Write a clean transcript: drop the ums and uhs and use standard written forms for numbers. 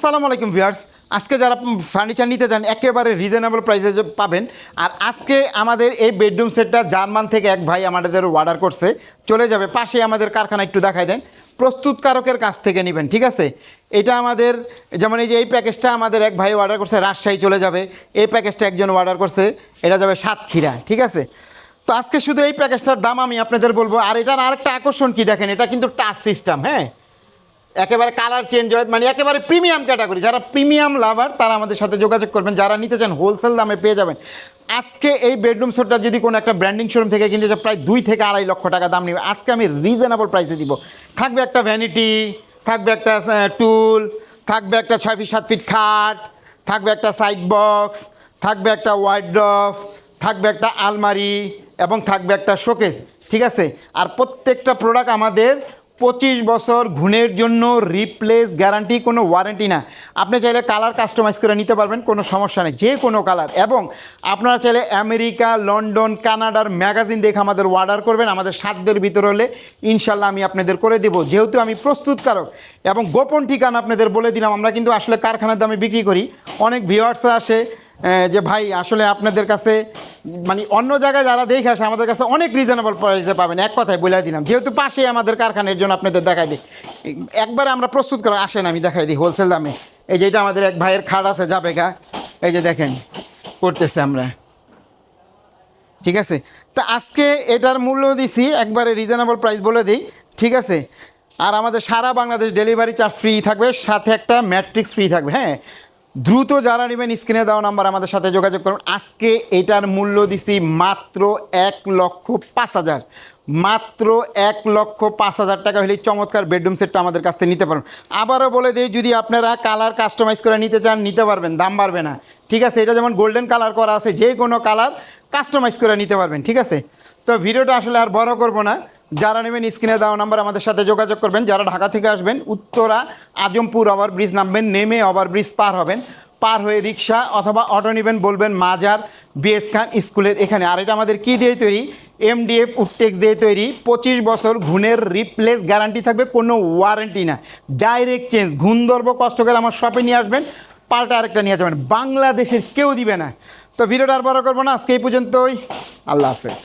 আসসালামু আলাইকুম ভিউয়ার্স, আজকে যারা ফার্নিচার নিতে চান একেবারে রিজনেবল প্রাইসে পাবেন। আর আজকে আমাদের এই বেডরুম সেটটা জার্মান থেকে এক ভাই আমাদের অর্ডার করছে, চলে যাবে পাশে আমাদের কারখানা, একটু দেখাই দেন। প্রস্তুতকারকের কাছ থেকে নেবেন, ঠিক আছে। এটা আমাদের যেমন এই যে এই প্যাকেজটা আমাদের এক ভাই অর্ডার করছে, রাজশাহী চলে যাবে। এই প্যাকেজটা একজন অর্ডার করছে, এটা যাবে সাতক্ষীরা, ঠিক আছে। তো আজকে শুধু এই প্যাকেজটার দাম আমি আপনাদের বলবো। আর এটার আরেকটা আকর্ষণ কি দেখেন, এটা কিন্তু টাচ সিস্টেম, হ্যাঁ, একেবারে কালার চেঞ্জ হয়, মানে একেবারে প্রিমিয়াম ক্যাটাগরি। যারা প্রিমিয়াম লাভার তারা আমাদের সাথে যোগাযোগ করবেন, যারা নিতে চান হোলসেল দামে পেয়ে যাবেন। আজকে এই বেডরুম সেটটা যদি কোনো একটা ব্র্যান্ডিং শোরুম থেকে কিনতে চায় প্রায় 2 থেকে 2.5 লক্ষ টাকা দাম নেবে। আজকে আমি রিজনেবল প্রাইসে দিব। থাকবে একটা ভ্যানিটি, থাকবে একটা টুল, থাকবে একটা 6 ফিট 7 ফিট খাট, থাকবে একটা সাইড বক্স, থাকবে একটা ওয়ার্ড্রপ, থাকবে একটা আলমারি এবং থাকবে একটা শোকেস, ঠিক আছে। আর প্রত্যেকটা প্রোডাক্ট আমাদের 25 বছর গুণের জন্য রিপ্লেস গ্যারান্টি, কোনো ওয়ারেন্টি না। আপনি চাইলে কালার কাস্টমাইজ করে নিতে পারবেন, কোনো সমস্যা নেই, যে কোনো কালার। এবং আপনারা চাইলে আমেরিকা, লন্ডন, কানাডার ম্যাগাজিন দেখে আমাদের অর্ডার করবেন। আমাদের সাধ্যের ভিতরে হলে ইনশাল্লাহ আমি আপনাদের করে দেবো। যেহেতু আমি প্রস্তুতকারক এবং গোপন ঠিকানা আপনাদের বলে দিলাম, আমরা কিন্তু আসলে কারখানার দামে বিক্রি করি। অনেক ভিউয়ার্সরা আসে যে ভাই আসলে আপনাদের কাছে, মানে অন্য জায়গায় যারা দেখে আসে আমাদের কাছে অনেক রিজনেবল প্রাইসে পাবেন। এক কথায় বলে দিলাম, যেহেতু পাশেই আমাদের কারখানার জন্য আপনাদের দেখাই দিই। একবারে আমরা প্রস্তুত করে আসেন, আমি দেখাই দিই হোলসেল দামে। এই যে এটা আমাদের এক ভাইয়ের খাট আছে যাবে গা, এই যে দেখেন করতেছে আমরা, ঠিক আছে। তা আজকে এটার মূল্য দিছি একবারে রিজনেবল প্রাইস বলে দিই, ঠিক আছে। আর আমাদের সারা বাংলাদেশ ডেলিভারি চার্জ ফ্রি থাকবে, সাথে একটা ম্যাট্রিক্স ফ্রি থাকবে, হ্যাঁ। দ্রুত যারা নেবেন স্ক্রিনে দেওয়া নাম্বার আমাদের সাথে যোগাযোগ করুন। আজকে এটার মূল্য দিছি মাত্র 1,05,000, মাত্র 1,05,000 টাকা হলেই চমৎকার বেডরুম সেটটা আমাদের কাছ থেকে নিতে পারেন। আবারও বলে দিই, যদি আপনারা কালার কাস্টমাইজ করে নিতে চান নিতে পারবেন, দাম বাড়বে না, ঠিক আছে। এটা যেমন গোল্ডেন কালার করা আছে, যে কোনো কালার কাস্টমাইজ করে নিতে পারবেন, ঠিক আছে। তো ভিডিওটা আসলে আর বড় করব না, যারা নেবেন স্ক্রিনে দেওয়া নাম্বার আমাদের সাথে যোগাযোগ করবেন। যারা ঢাকা থেকে আসবেন উত্তরা আজমপুর ওভারব্রিজ নামবেন, নেমে ওভারব্রিজ পার হবেন, পার হয়ে রিক্সা অথবা অটো নেবেন, বলবেন মাজার বিএস খান স্কুলের এখানে। আর এটা আমাদের কী দিয়ে তৈরি, এমডিএফ উডটেক্স দিয়ে তৈরি। 25 বছর ঘুণের রিপ্লেস গ্যারান্টি থাকবে, কোনো ওয়ারেন্টি না, ডাইরেক্ট চেঞ্জ। ঘুণ ধরবো কষ্ট করে আমার শপে নিয়ে আসবেন, পাল্টা আরেকটা নিয়ে যাবেন, বাংলাদেশের কেউ দিবে না। তো ভিডিওটা আর বড় করবো না, আজকে এই পর্যন্তই। আল্লাহ হাফেজ।